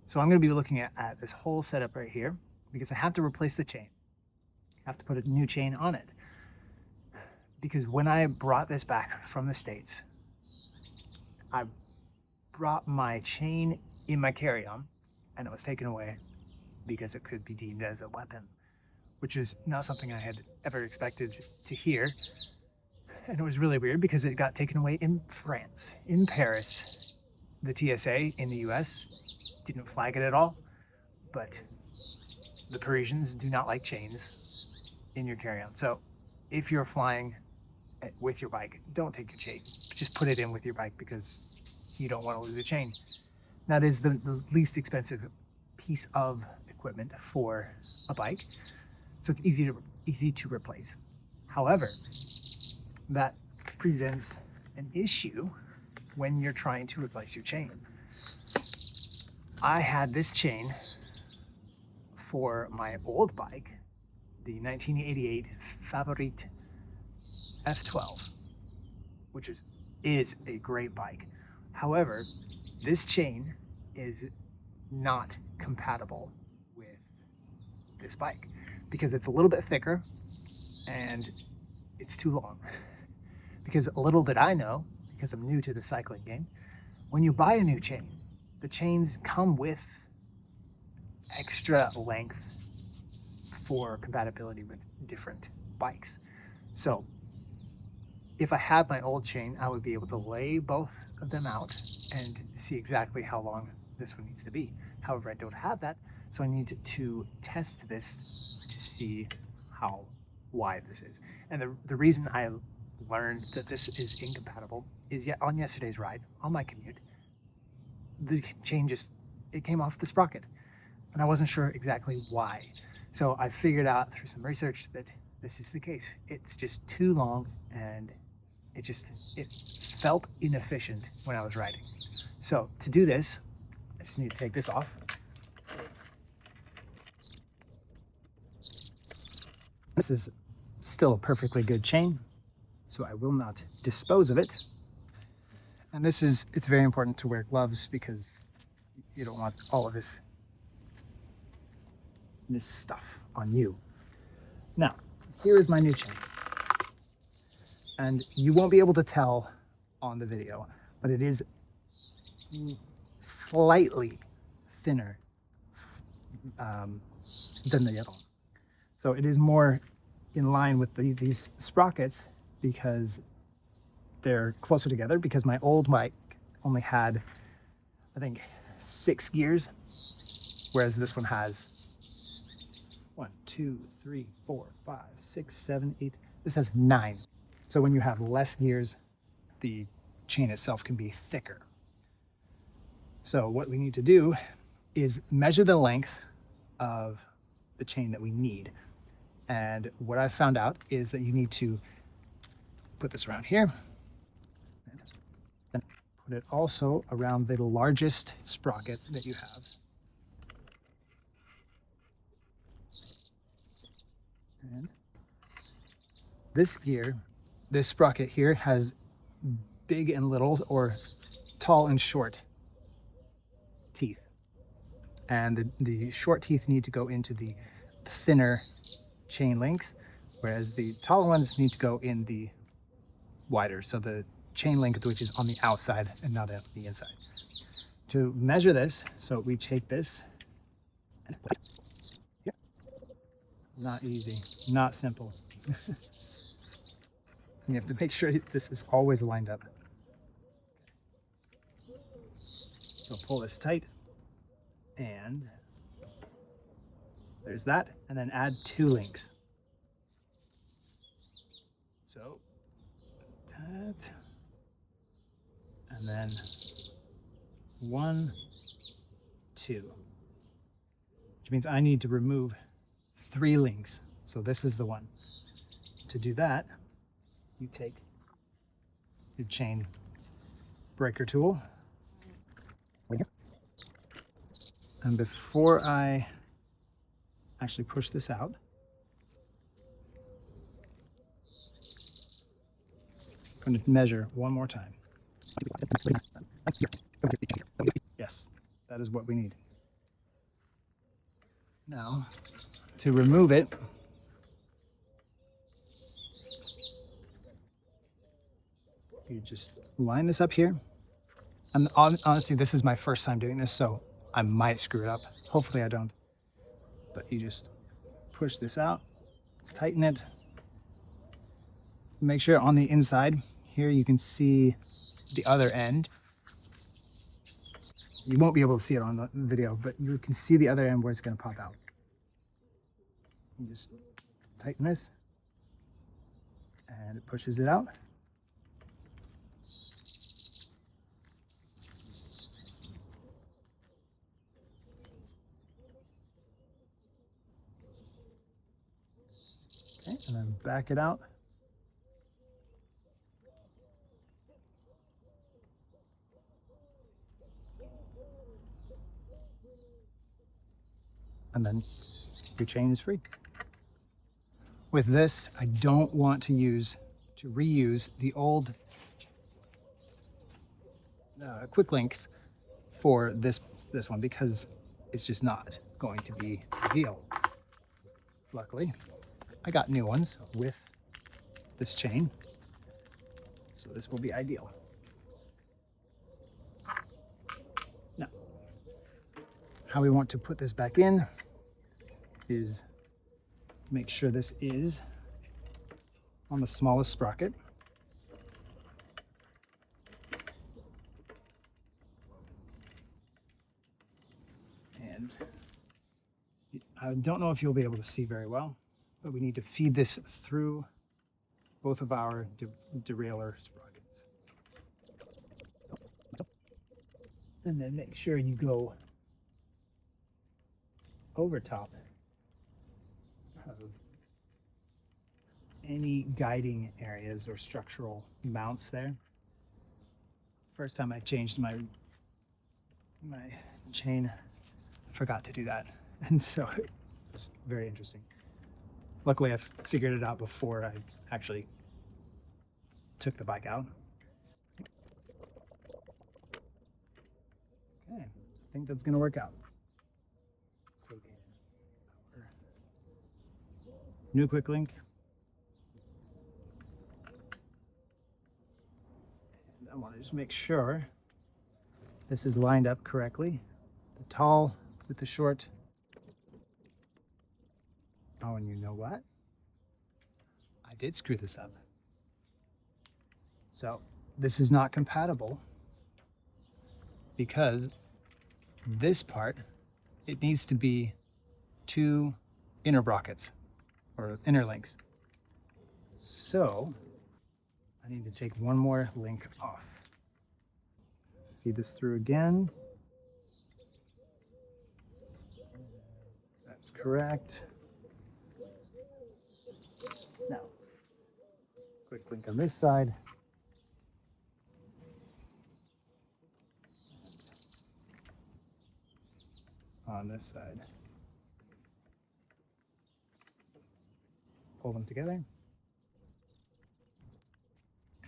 So I'm going to be looking at this whole setup right here because I have to replace the chain. I have to put a new chain on it. Because when I brought this back from the States, I brought my chain in my carry-on and it was taken away because it could be deemed as a weapon, which is not something I had ever expected to hear. And it was really weird because it got taken away in France, in Paris. The TSA in the US didn't flag it at all, but the Parisians do not like chains in your carry-on. So if you're flying with your bike, don't take your chain. Just put it in with your bike because you don't want to lose a chain. That is the least expensive piece of equipment for a bike, so it's easy to replace. However, that presents an issue when you're trying to replace your chain. I had this chain for my old bike, the 1988 Favorite F12, which is a great bike. However, this chain is not compatible with this bike because it's a little bit thicker and it's too long. Because little did I know, because I'm new to the cycling game, when you buy a new chain, the chains come with extra length for compatibility with different bikes. So if I had my old chain, I would be able to lay both of them out and see exactly how long this one needs to be. However, I don't have that, so I need to test this to see how wide this is. And the reason I learned that this is incompatible is yet on yesterday's ride, on my commute, the chain it came off the sprocket. And I wasn't sure exactly why. So I figured out through some research that this is the case. It's just too long and it felt inefficient when I was riding. So to do this, I just need to take this off. This is still a perfectly good chain, so I will not dispose of it. And it's very important to wear gloves because you don't want all of this stuff on you. Now, here is my new chain. And you won't be able to tell on the video, but it is slightly thinner than the other one. So it is more in line with these sprockets because they're closer together, because my old bike only had, I think, 6 gears, whereas this one has 1, 2, 3, 4, 5, 6, 7, 8. This has 9. So when you have less gears, the chain itself can be thicker. So what we need to do is measure the length of the chain that we need. And what I've found out is that you need to put this around here, and put it also around the largest sprocket that you have. And this sprocket here has big and little, or tall and short teeth. And the short teeth need to go into the thinner chain links, whereas the taller ones need to go in the wider, so the chain link which is on the outside and not on the inside. To measure this, so we take this and put it here. Not easy, not simple. You have to make sure this is always lined up. So pull this tight, and there's that, and then add 2 links. So that, and then 1, 2, which means I need to remove 3 links. So this is the one. To do that, you take your chain breaker tool, and before I actually push this out, I'm going to measure one more time. Yes, that is what we need. Now, to remove it, you just line this up here. And honestly, this is my first time doing this, so I might screw it up. Hopefully I don't. But you just push this out, tighten it. Make sure on the inside here you can see the other end. You won't be able to see it on the video, but you can see the other end where it's going to pop out. You just tighten this, and it pushes it out. Okay, and then back it out. And then your chain is free. With this, I don't want to reuse the old quick links for this one because it's just not going to be ideal. Luckily, I got new ones with this chain, so this will be ideal. Now, how we want to put this back in is make sure this is on the smallest sprocket. And I don't know if you'll be able to see very well, but we need to feed this through both of our derailleur sprockets. And then make sure you go over top of any guiding areas or structural mounts there. First time I changed my chain, I forgot to do that. And so it's very interesting. Luckily, I figured it out before I actually took the bike out. Okay, I think that's gonna work out. New quick link. And I want to just make sure this is lined up correctly. The tall with the short. Oh, and you know what? I did screw this up. So this is not compatible because this part, it needs to be 2 inner sprockets or inner links. So I need to take one more link off. Feed this through again. That's correct. Now, quick link on this side. On this side. Pull them together.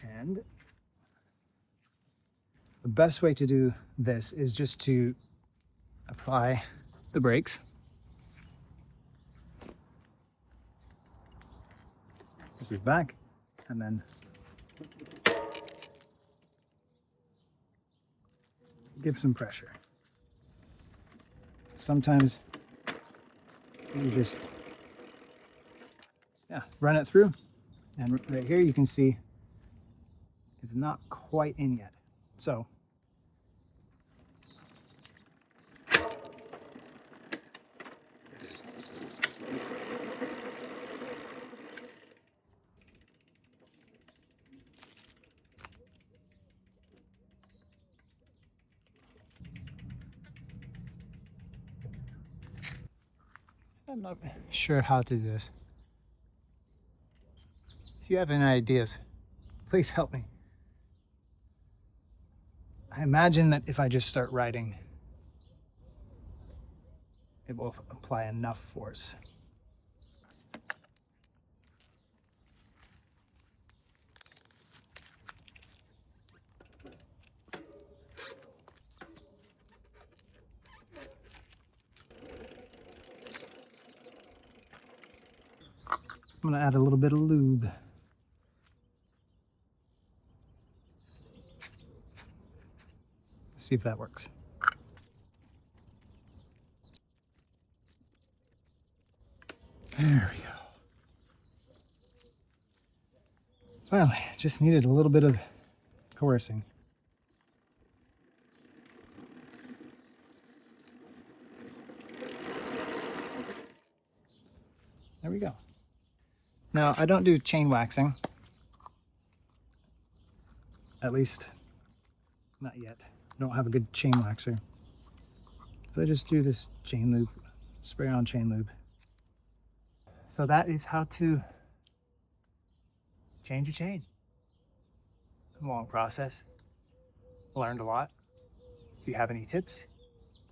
And the best way to do this is just to apply the brakes. This is back, and then give some pressure. Sometimes you just run it through, and right here you can see it's not quite in yet. So I'm not sure how to do this. If you have any ideas, please help me. I imagine that if I just start riding, it will apply enough force. I'm gonna add a little bit of lube. See if that works. There we go. Finally, just needed a little bit of coercing. There we go. Now, I don't do chain waxing. At least, not yet. I don't have a good chain waxer. So I just do this chain lube, spray on chain lube. So that is how to change a chain. Long process. Learned a lot. If you have any tips,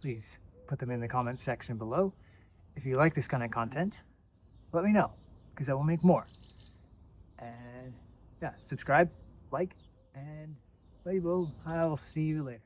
please put them in the comments section below. If you like this kind of content, let me know, because I will make more. And yeah, subscribe, like, and bye. I'll see you later.